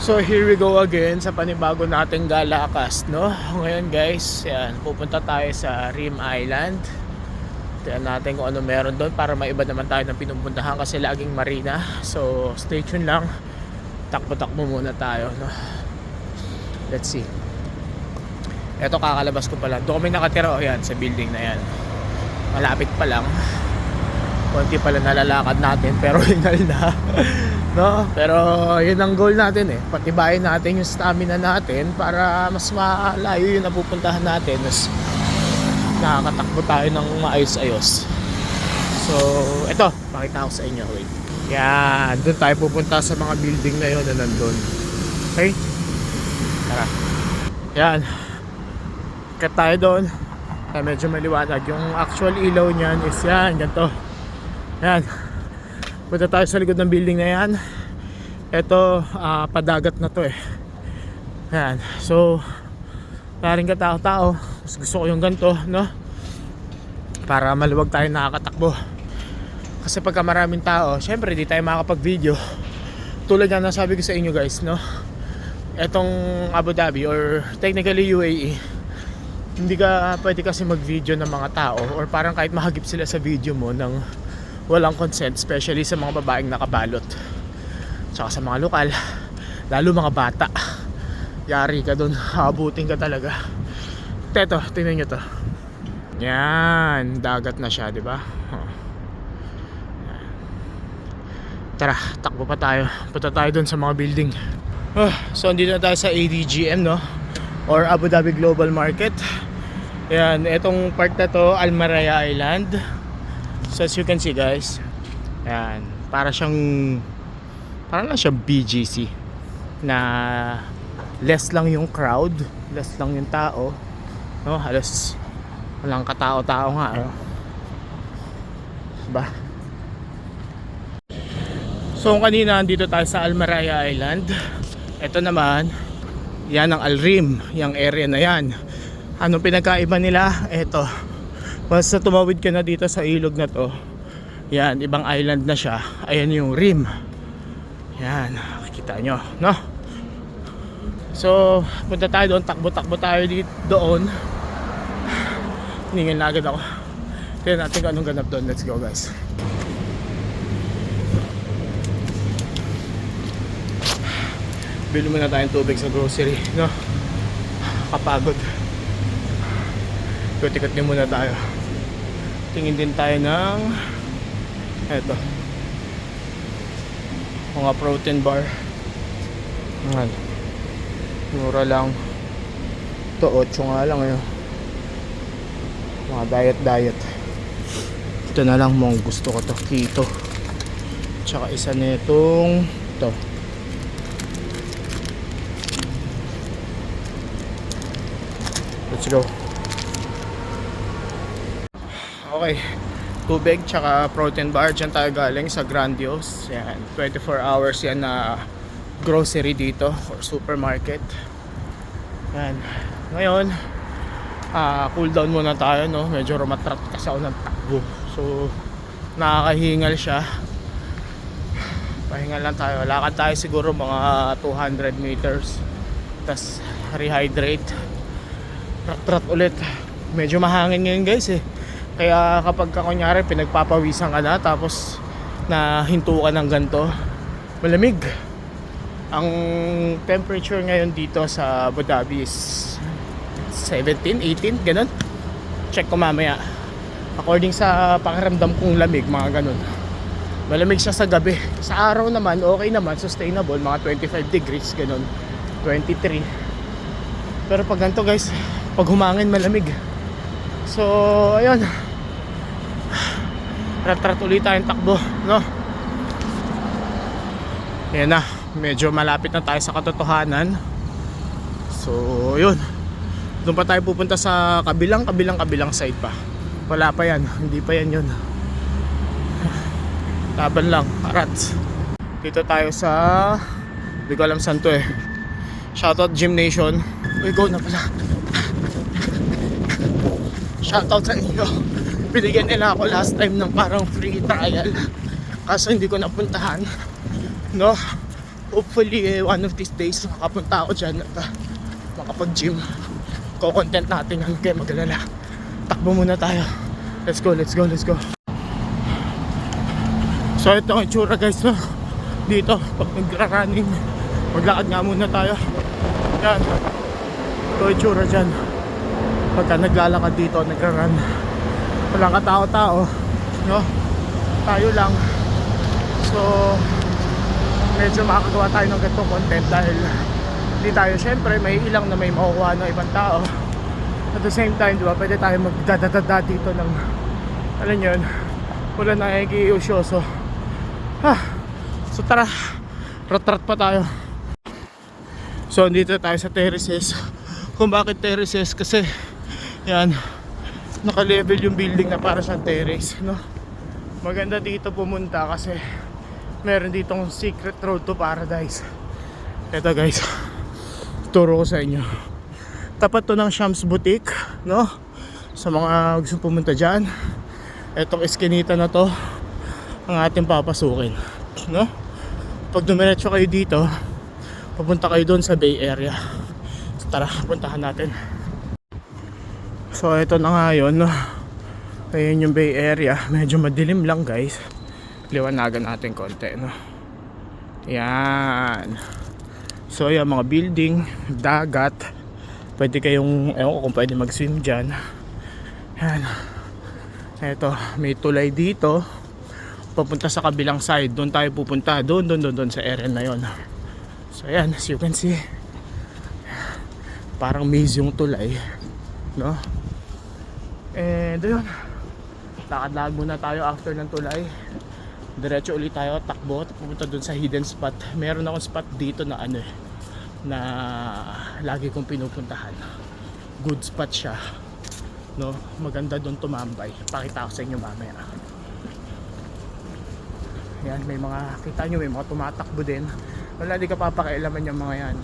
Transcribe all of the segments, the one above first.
So here we go again sa panibago nating galakas, no? Ngayon guys, yan, pupunta tayo sa Rim Island. Tingnan natin kung ano meron doon para maiba naman tayo ng pinupuntahan kasi laging marina. So stay tuned lang. Takbo-takbo muna tayo, no? Let's see. Eto, kakalabas ko pala. Doon kami nakatira, yan, sa building na yan. Malapit pa lang. Konti pala nalalakad natin pero hingal na. No? Pero yun ang goal natin eh. Patibayin natin yung stamina natin para mas malayo yung napupuntahan natin. Mas nakakatakbo tayo ng maayos-ayos. So, ito, pakita ko sa inyo. Wait. Yan, doon tayo pupunta sa mga building na yun na nandun. Okay? Tara. Yan. Kat tayo doon. Medyo maliwanag. Yung actual ilaw niyan is yan, ganito. Yan. Punta tayo sa likod ng building na yan. Ito, padagat na to eh. Yan. So, maraming katao-tao. Mas gusto ko yung ganito, no? Para maluwag tayo nakakatakbo. Kasi pagka maraming tao, syempre di tayo makakapag-video. Tulad nga nasabi ko sa inyo guys, no? Etong Abu Dhabi or technically UAE, hindi ka pwede kasi mag-video ng mga tao or parang kahit mahagip sila sa video mo ng walang consent, especially sa mga babaeng nakabalot tsaka sa mga lokal, lalo mga bata. Yari ka dun, habutin ka talaga. Teto, tingnan nyo to. Yan, dagat na siya, diba? Tara, takbo pa tayo. Punta tayo dun sa mga building. So andito na tayo sa ADGM, no? Or Abu Dhabi Global Market. Yan, etong part na to, Al Maraya Island. So as you can see guys, yan, parang lang siyang BGC na less lang yung crowd, less lang yung tao, no? Halos walang katao-tao nga, no? Diba? So kanina andito tayo sa Al Maraya Island. Ito naman, yan ang Al Rim, yung area na yan. Anong pinagkaiba nila? Ito, basta tumawid ka na dito sa ilog na to, yan, ibang island na siya. Ayan yung Rim. Yan, kita nyo, no? So, punta tayo doon, takbo-takbo tayo dito doon. Hiningin na agad ako. Tignan natin kung anong ganap doon. Let's go guys. Bili muna tayong tubig sa grocery, no? Kapagod. Tikot din muna tayo. Tingin din tayo ng eto, mga protein bar. Ayan, mura lang. Ito 8 nga lang yun. Mga diet. Ito na lang mong gusto ko to, keto. Tsaka isa nitong ito. Let's go. Okay, tubig tsaka protein bar. Diyan tayo galing sa Grandiose. Yan, 24 hours yan na grocery dito or supermarket. Yan. Ngayon, cool down muna tayo, no? Medyo rumatrat kasi ako ng takbo. So, nakakahingal siya. Pahingal lang tayo. Lakad tayo siguro mga 200 meters. Tapos, rehydrate. Rat ulit. Medyo mahangin ngayon guys eh. Kaya kapag kunyari pinagpapawisan ka na tapos nahinto ka ng ganito, malamig. Ang temperature ngayon dito sa Abu Dhabi is 17, 18, ganun. Check ko mamaya. According sa pakiramdam kong lamig, mga ganun. Malamig siya sa gabi. Sa araw naman, okay naman, sustainable, mga 25 degrees, ganun. 23. Pero pag ganito guys, pag humangin malamig. So, ayun. Rat ulit tayong takbo, no? Yan na, medyo malapit na tayo sa katotohanan. So, yun. Doon pa tayo pupunta sa kabilang side pa. Wala pa yan, hindi pa yan yun. Laban lang, arats. Dito tayo sa, hindi ko alam saan to eh. Shoutout Gym Nation. Uy, go na pala. Shoutout sa inyo. Binigyan nila ako last time ng parang free trial. Kaso hindi ko napuntahan, no? hopefully one of these days makapunta ako dyan at makapag-gym. Ko-content natin yan, kaya magalala. Takbo muna tayo. Let's go, let's go, let's go. So ito ang itsura guys, no? Dito pag nagra-running, maglakad nga muna tayo. Yan, ito ang itsura dyan pagka naglalakad dito, nagra-run. Walang katao-tao, no? Tayo lang. So medyo makakagawa tayo ng ganitong content dahil hindi tayo, syempre may ilang na may makukuha ng ibang tao. At the same time, di ba, pwede tayo magdadadada dito ng, alam nyo yun, wala na nagigiyosyoso. So tara, rat-rat pa tayo. So dito tayo sa terraces. Kung bakit terraces, kasi yan, naka-level yung building na para sa terrace, no? Maganda dito pumunta kasi meron ditong secret road to paradise. Ito guys, turo ko sa inyo. Tapat to ng Shams Boutique, no? Sa mga gusto pumunta dyan, etong eskinita na to ang ating papasukin, no? Pag dumiretso kayo dito, papunta kayo doon sa Bay Area. So tara, puntahan natin. So ito na nga yun, no? Ayun yung Bay Area. Medyo madilim lang guys. Liwanagan natin konti, no? Yan. So yan, mga building, dagat. Pwede kayong, ewan ko kung pwede mag-swim dyan. Yan. Eto, may tulay dito. Papunta sa kabilang side. Doon tayo pupunta. Doon sa area na yon. So yan, as you can see, parang maze yung tulay, no? And yun, lakad-lakad muna tayo after ng tulay. Diretso ulit tayo, takbo, pupunta dun sa hidden spot. Meron akong spot dito na ano eh, na lagi kong pinupuntahan. Good spot siya, no? Maganda dun tumambay. Pakita ko sa inyo mamaya. Yan, may mga, kita nyo, may mga tumatakbo din. Wala, di ka papakialaman yung mga yan.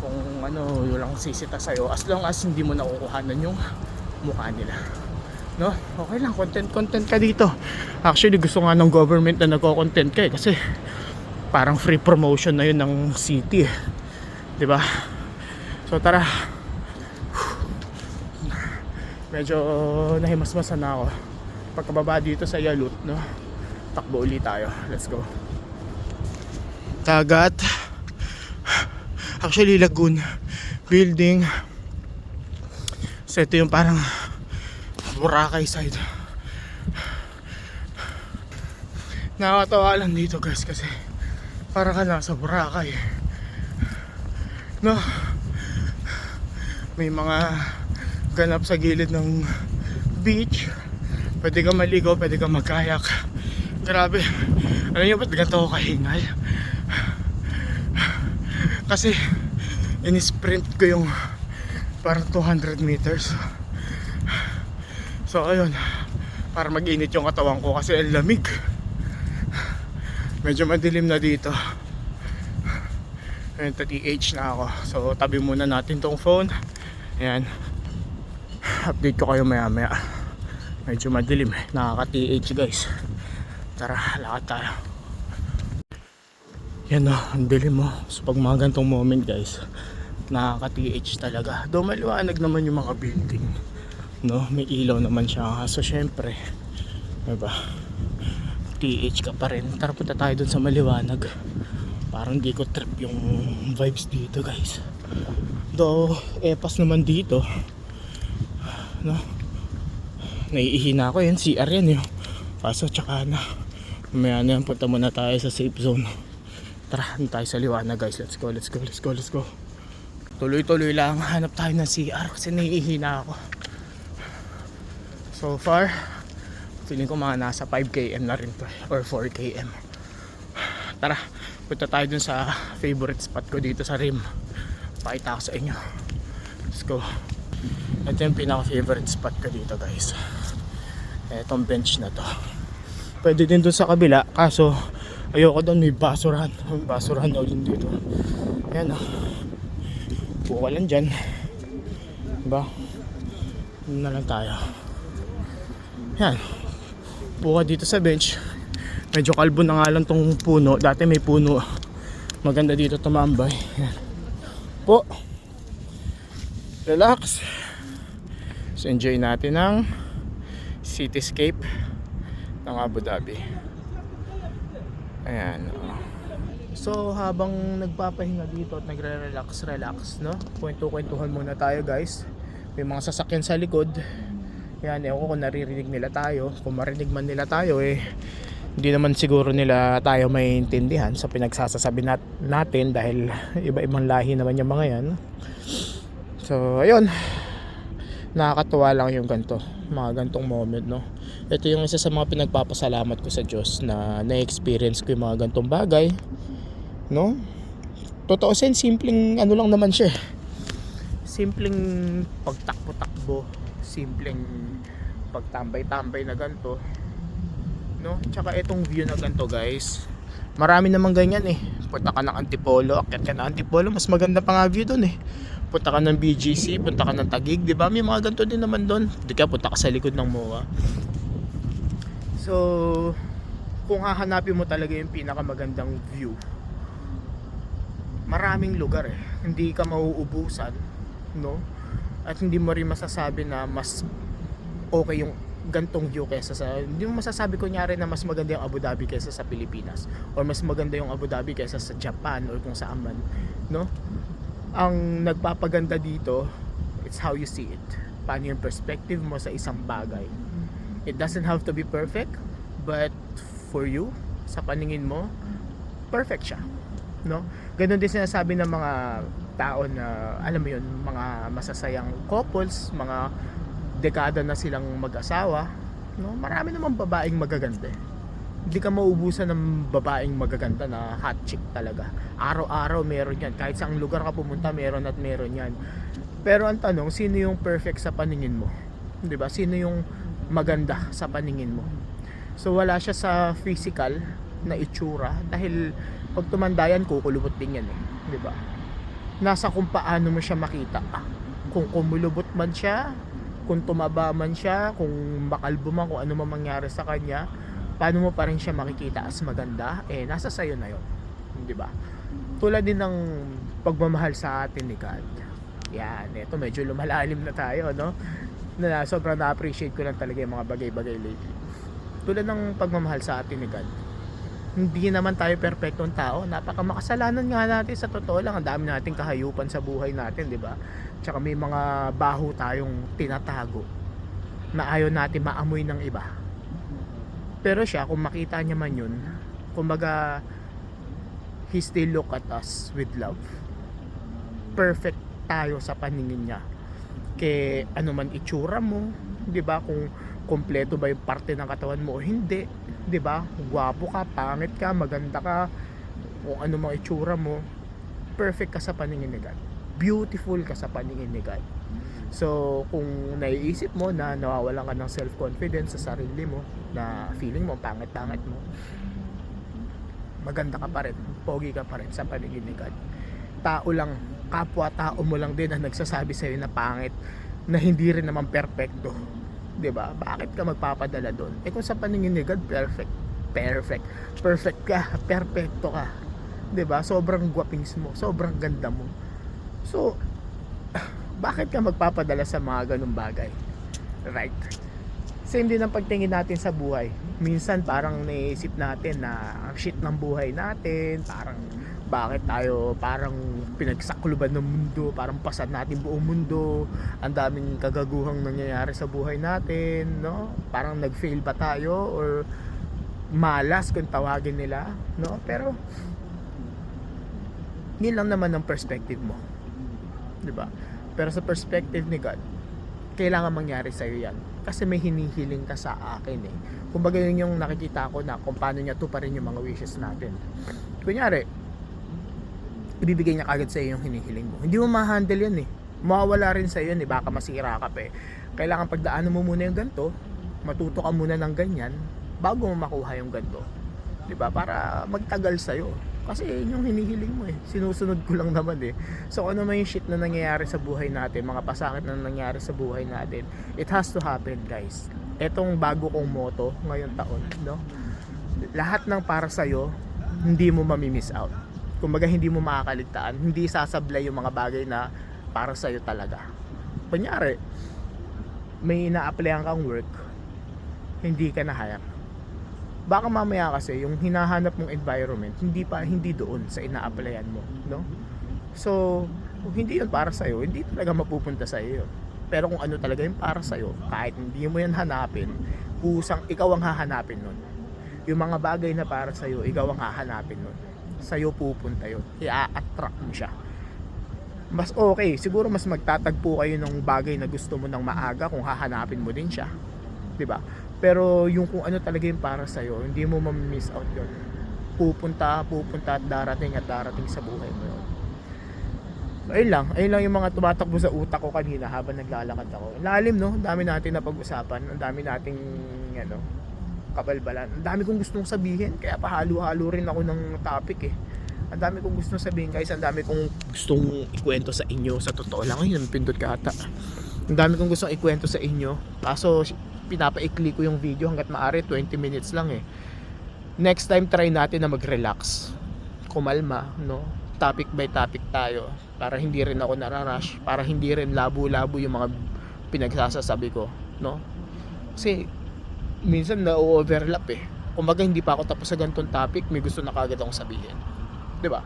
Kung ano, yung lang sisita sa'yo, as long as hindi mo nakukuhanan yung mukha nila, no? Okay lang, content ka dito. Actually, gusto nga ng government na nagko-content ka eh, kasi parang free promotion na yun ng city eh. Diba? So tara. Medyo nahimasmasan na ako. Pagkababa dito sa Yalut, no? Takbo ulit tayo. Let's go. Dagat. Actually, lagoon. Building. So ito yung parang Boracay side. Nakakatawa lang dito guys kasi parang ka nasa Boracay, no? May mga ganap sa gilid ng beach. Pwede ka maligo, pwede ka magkayak. Grabe. Alam niyo ba't ganito ako kahingal? Kasi in-sprint ko yung parang 200 meters. So ayun, para mag-init yung katawan ko kasi ang lamig. Medyo madilim na dito. Ayun, TH na ako. So tabi muna natin tong phone. Ayan, update ko kayo maya maya. Medyo madilim eh, nakaka-TH guys. Tara, lakad tayo. Yan o, ang dilim mo. So pag mga gantong moment guys, nakaka-TH talaga. Though maliwanag naman yung mga building, no? May ilaw naman siya. So syempre, diba, TH ka pa rin. Tara, punta tayo dun sa maliwanag. Parang di ko trip yung vibes dito guys. Though epas naman dito, no? Naiihina ako yan, CR yan yun. Kaso tsaka na, mamaya na yan, punta muna tayo sa safe zone. Tara, tayo sa liwanag guys. Let's go, let's go, let's go, let's go. Tuloy-tuloy lang, hanap tayo ng CR kasi naiihina ako. So far, feeling ko mga nasa 5 km na rin to, or 4 km. Tara, punta tayo dun sa favorite spot ko dito sa Rim. Pakita ko sa inyo. Let's go. Ito yung pinaka-favorite spot ko dito guys. Etong bench na to. Pwede din dun sa kabila, kaso ayoko doon, may basurahan. May basurahan daw din dito. Ayan o. Buka lang dyan. Diba? Doon na lang tayo. Ayan. Buka dito sa bench. Medyo kalbo na nga lang tong puno. Dati may puno Maganda dito tumambay. Yan. Po. Relax. So enjoy natin ang cityscape ng Abu Dhabi. Ayan. So habang nagpapahinga dito at nagre-relax, no? Kwento-kwentuhan muna tayo, guys. May mga sasakyan sa likod. Yan, ewan ko kung naririnig nila tayo. Kung marinig man nila tayo, hindi naman siguro nila tayo maintindihan sa pinagsasasabi natin dahil iba-ibang lahi naman yung mga yan. So ayun, nakakatuwa lang yung mga gantong moment, no? Ito yung isa sa mga pinagpapasalamat ko sa Diyos na na-experience ko yung mga gantong bagay, no? Totoo sin, simpleng ano lang naman siya. Simpleng pagtakbo-takbo, simpleng pagtambay-tambay na ganto, no? Tsaka itong view na ganto, guys, marami namang ganyan punta ka ng Antipolo, akyat ka ng Antipolo, mas maganda pa nga view dun punta ka ng BGC, punta ka ng Taguig, di ba? May mga ganito din naman doon. Di ka punta ka sa likod ng MOA. So, kung hahanapin mo talaga yung pinakamagandang view, maraming lugar Hindi ka mauubusan, no? At hindi mo rin masasabi na mas okay yung gantong view kaysa sa, hindi mo masasabi kunyari na mas maganda yung Abu Dhabi kaysa sa Pilipinas, or mas maganda yung Abu Dhabi kaysa sa Japan, or kung saan man, no? Ang nagpapaganda dito, it's how you see it. Paano yung perspective mo sa isang bagay. It doesn't have to be perfect, but for you, sa paningin mo, perfect siya, no? Ganun din sinasabi ng mga tao na, alam mo yun, mga masasayang couples, mga dekada na silang mag-asawa, no? Marami namang babaeng magaganda. Hindi ka maubusan ng babaeng magaganda na hot chick talaga. Araw-araw meron yan. Kahit saang lugar ka pumunta, meron at meron yan. Pero ang tanong, sino yung perfect sa paningin mo? 'Di ba? Sino yung maganda sa paningin mo? So wala siya sa physical na itsura, dahil pag tumanda yan, kukulubot din yan 'di ba? Nasa kung paano mo siya makita. Kung kumulubot man siya, kung tumaba man siya, kung makalbo man, kung ano man mangyari sa kanya, paano mo pa rin siya makikita as maganda, nasa sayo na yun, di ba? Tulad din ng pagmamahal sa atin ni God. Yan, ito medyo lumalalim na tayo, no? Na sobrang na-appreciate ko lang talaga yung mga bagay-bagay lately. Tulad ng pagmamahal sa atin ni God. Hindi naman tayo perpektong tao, napakamakasalanan nga natin, sa totoo lang. Ang dami nating kahayupan sa buhay natin, di ba? Tsaka may mga baho tayong tinatago na ayaw natin maamoy ng iba. Pero siya, kung makita niya man yun, kumbaga, he still look at us with love. Perfect tayo sa paningin niya. Kaya ano man itsura mo, 'di ba? Kung kompleto ba yung parte ng katawan mo o hindi, 'di ba? Gwapo ka, pangit ka, maganda ka, kung ano mang itsura mo, perfect ka sa paningin ni God. Beautiful ka sa paningin ni God. So, kung naiisip mo na nawawalan ka ng self-confidence sa sarili mo, na feeling mo pangit-pangit mo, maganda ka pa rin, pogi ka pa rin sa paningin ni God. Tao lang, kapwa-tao mo lang din ang nagsasabi sa'yo na pangit, na hindi rin naman perfecto, 'di ba? Bakit ka magpapadala doon? Kung sa paningin ni God, perfect ka, perfecto ka, 'di ba? Sobrang gwapings mo, sobrang ganda mo. So, bakit ka magpapadala sa mga ganung bagay? Right? Same din ang pagtingin natin sa buhay. Minsan parang naisip natin na ang shit ng buhay natin, parang bakit tayo parang pinagsakluban ng mundo, parang pasad natin buong mundo, ang daming kagaguhang nangyayari sa buhay natin, no? Parang nag-fail ba tayo, or malas kung tawagin nila, no? Pero yun lang naman ang perspective mo, 'di ba? Pero sa perspective ni God, kailangan mangyari sa'yo yan. Kasi may hinihiling ka sa akin Kumbaga yun yung nakikita ko na kung paano niya tuparin yung mga wishes natin. Kunyari, ibibigay niya kagad sa'yo yung hinihiling mo. Hindi mo ma-handle yan Mawawala rin sa'yo yan Baka masira ka pa Kailangan pagdaanan mo muna yung ganito, matuto ka muna ng ganyan, bago mo makuha yung ganito. Diba? Para magtagal sa'yo. Kasi yun yung hinihiling mo Sinusunod ko lang naman So ano man yung shit na nangyayari sa buhay natin, mga pasakit na nangyayari sa buhay natin, it has to happen, guys. Etong bago kong motto ngayong taon, no? Lahat ng para sa'yo, hindi mo mamimiss out. Kumbaga hindi mo makakaligtaan, hindi sasablay yung mga bagay na para sa'yo talaga. Kunyari, may ina-applyan kang work, hindi ka na hire. Baka mamaya kasi yung hinahanap mong environment hindi doon sa ina-applyan mo, no? So, kung hindi yun para sa'yo, hindi talaga mapupunta sa'yo yun. Pero kung ano talaga yung para sa'yo, kahit hindi mo yan hanapin, kusang ikaw ang hahanapin nun. Yung mga bagay na para sa'yo, ikaw ang hahanapin nun. Sa'yo pupunta yun. I-attract mo siya. Mas okay, siguro mas magtatagpo kayo ng bagay na gusto mo ng maaga kung hahanapin mo din siya. 'Di ba? Pero yung kung ano talaga yung para sa'yo, hindi mo ma-miss out yun. Pupunta at darating sa buhay mo yun. Ayun lang yung mga tumatakbo sa utak ko kanina habang naglalakad ako. Lalim, no? Ang dami natin na pag-usapan, ang dami nating kabalbalan. Ang dami kong gustong sabihin, kaya pahalo-halo rin ako ng topic eh. Ang dami kong gustong sabihin guys, ang dami kong gustong ikwento sa inyo. Sa totoo lang, ayun, pindot ka ata. Ang dami kong gustong ikwento sa inyo. Kaso pinapaikli ko yung video hanggat maaari, 20 minutes lang eh. Next time try natin na mag-relax, kumalma, no? Topic by topic tayo para hindi rin ako nararush, para hindi rin labo-labo yung mga pinagsasasabi ko, no? Kasi minsan na-overlap eh. Kumbaga hindi pa ako tapos sa ganitong topic, may gusto na kagad akong sabihin. 'Di ba?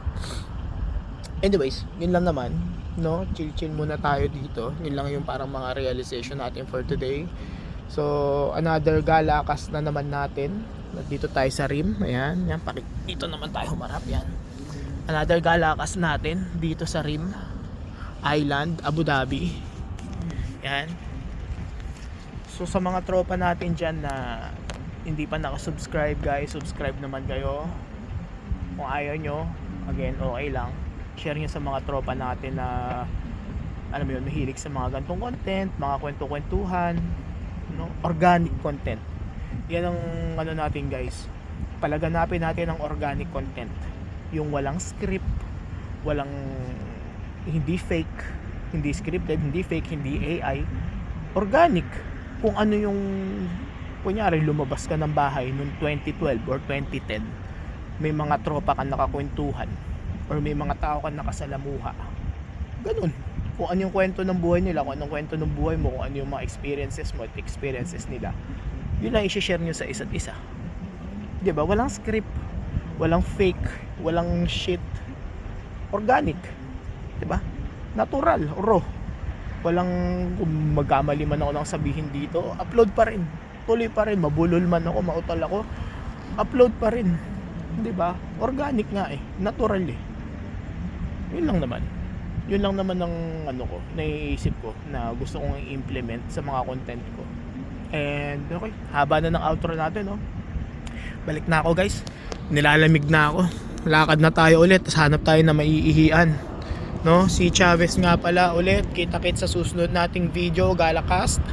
Anyways, yun lang naman, no? Chill muna tayo dito. Yun lang yung parang mga realization natin for today. So, another galakas na naman natin. Dito tayo sa rim. Ayan, yan, dito naman tayo humarap yan. Another galakas natin dito sa Rim Island, Abu Dhabi. Yan. So sa mga tropa natin dyan na hindi pa nakasubscribe guys, subscribe naman kayo. Kung ayaw nyo, again, okay lang. Share nyo sa mga tropa natin na alam mo yun, mahilig sa mga gantong content, mga kwento-kwentuhan, no? Organic content. Yan ang ano natin guys. Palaganapin natin ang organic content. Yung walang script, walang hindi fake, hindi scripted, hindi fake, hindi AI, organic. Kung ano yung kunyari lumabas ka ng bahay noong 2012 or 2010, may mga tropa ka nakakwentuhan or may mga tao ka nakasalamuha. Ganun. Kung ano yung kwento ng buhay nila, kung anong kwento ng buhay mo, kung ano yung mga experiences mo at experiences nila, yun lang i-share nyo sa isa't isa. 'Di ba? Walang script, walang fake, walang shit, organic, 'di ba? Natural, raw. Walang kung magkamali man ako ng sabihin dito, upload pa rin. Tuloy pa rin, mabulol man ako, mautal ako, upload pa rin. 'Di ba? Organic nga eh, natural eh. Yun lang naman. Yun lang naman ang ano ko, naiisip ko na gusto kong i-implement sa mga content ko. And okay, haba na ng outro natin, no? Balik na ako guys. Nilalamig na ako. Lakad na tayo ulit. Hanap tayo na maiihian. No? Si Chavez nga pala ulit. Kita-kits sa susunod nating video. Galacast.